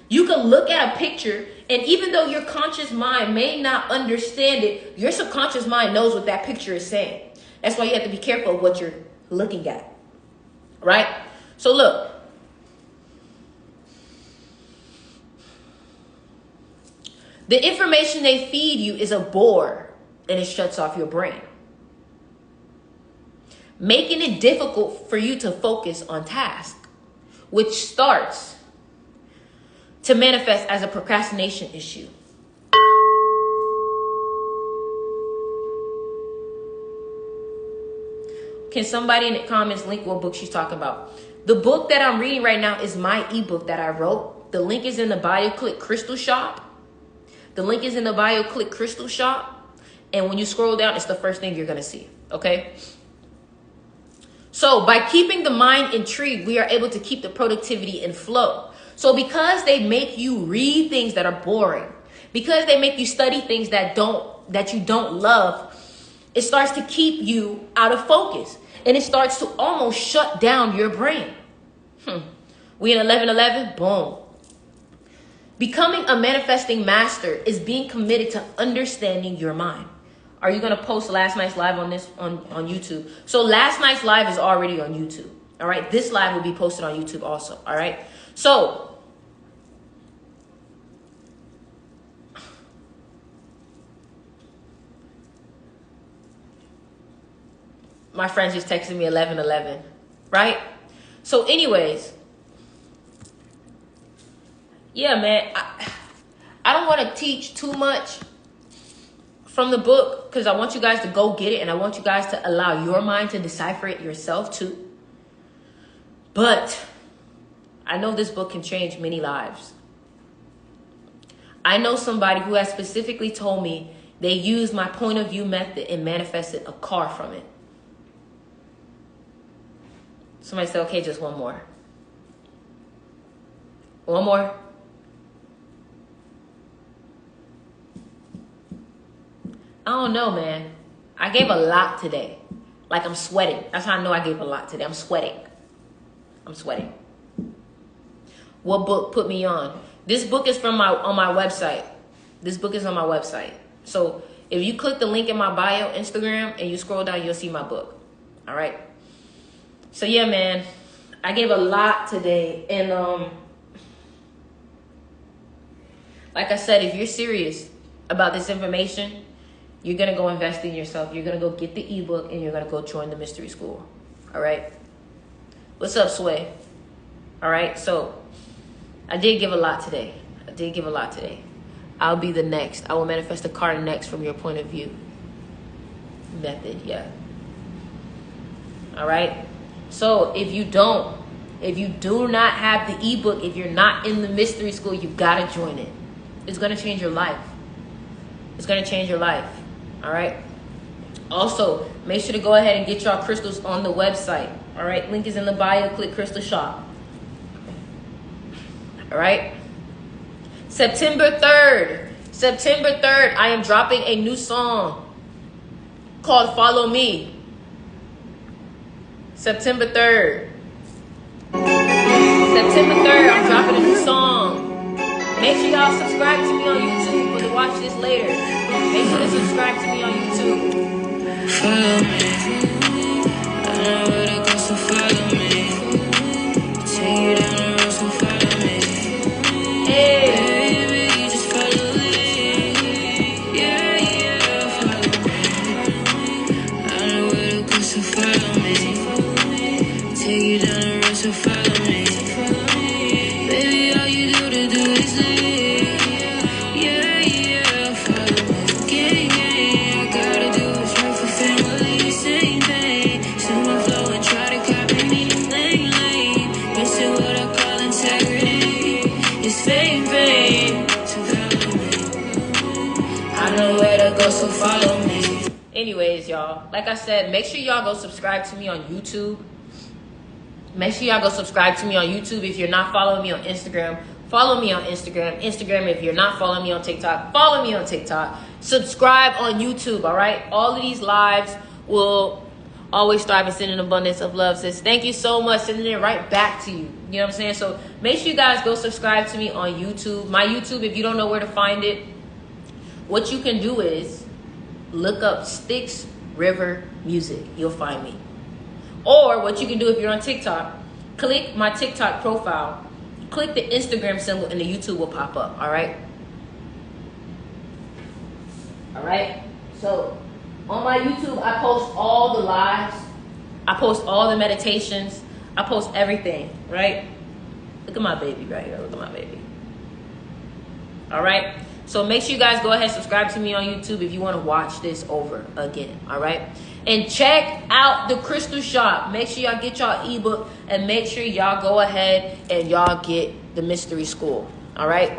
You can look at a picture, and even though your conscious mind may not understand it, your subconscious mind knows what that picture is saying. That's why you have to be careful of what you're looking at. Right? So look. The information they feed you is a bore, and it shuts off your brain, making it difficult for you to focus on tasks, which starts to manifest as a procrastination issue. Can somebody in the comments link what book she's talking about? The book that I'm reading right now is my ebook that I wrote. The link is in the bio. Click Crystal Shop. And when you scroll down, it's the first thing you're going to see. Okay? So by keeping the mind intrigued, we are able to keep the productivity in flow. So because they make you read things that are boring, because they make you study things that you don't love, it starts to keep you out of focus. And it starts to almost shut down your brain. We in 11:11, boom. Becoming a manifesting master is being committed to understanding your mind. Are you going to post last night's live on this on YouTube? So last night's live is already on YouTube. All right. This live will be posted on YouTube also. All right. So my friends just texted me 11:11. Right. So anyways, yeah, man, I don't want to teach too much from the book because I want you guys to go get it, and I want you guys to allow your mind to decipher it yourself too. But I know this book can change many lives. I know somebody who has specifically told me they used my point of view method and manifested a car from it. Somebody said, okay, just one more. One more. I don't know, man. I gave a lot today. Like I'm sweating. That's how I know I gave a lot today. I'm sweating. I'm sweating. What book put me on? This book is on my website. This book is on my website. So if you click the link in my bio, Instagram, and you scroll down, you'll see my book. All right. So yeah, man, I gave a lot today. And like I said, if you're serious about this information, you're going to go invest in yourself. You're going to go get the ebook and you're going to go join the mystery school. All right. What's up, Sway? All right. So I did give a lot today. I'll be the next. I will manifest a car next from your point of view method. Yeah. All right. So if you do not have the ebook, if you're not in the mystery school, you got to join it. It's going to change your life. It's going to change your life. All right. Also, make sure to go ahead and get y'all crystals on the website. All right. Link is in the bio. Click Crystal Shop. All right. September 3rd, I am dropping a new song called Follow Me. September 3rd, I'm dropping a new song. Make sure y'all subscribe to me on YouTube or to watch this later. Make sure to subscribe to me on YouTube. Follow me. I know where to go, so follow me. Take you down the road, so follow me. Hey. Baby, you just follow me. Yeah, follow me. I know where to go, so follow me. Take you down the road, so follow me. Baby, all you do is leave. Yeah, follow me. Gang, I gotta do what's right for family. Same thing. Still my flow and try to copy me. Lane. Missing what I call integrity. It's fame. So follow me. I know where to go, so follow me. Anyways, y'all, like I said, make sure y'all go subscribe to me on YouTube. Make sure y'all go subscribe to me on YouTube. If you're not following me on Instagram, follow me on Instagram. If you're not following me on TikTok, follow me on TikTok. Subscribe on YouTube, all right? All of these lives will always strive and send an abundance of love. Sis, thank you so much. Sending it right back to you. You know what I'm saying? So make sure you guys go subscribe to me on YouTube. My YouTube, if you don't know where to find it, what you can do is look up Styx River Music. You'll find me. Or what you can do if you're on TikTok, click my TikTok profile, click the Instagram symbol, and the YouTube will pop up. All right. All right. So on my YouTube, I post all the lives. I post all the meditations. I post everything. Right. Look at my baby right here. Look at my baby. All right. So make sure you guys go ahead and subscribe to me on YouTube if you want to watch this over again. All right. And check out the Crystal Shop. Make sure y'all get y'all ebook and make sure y'all go ahead and y'all get the mystery school. All right.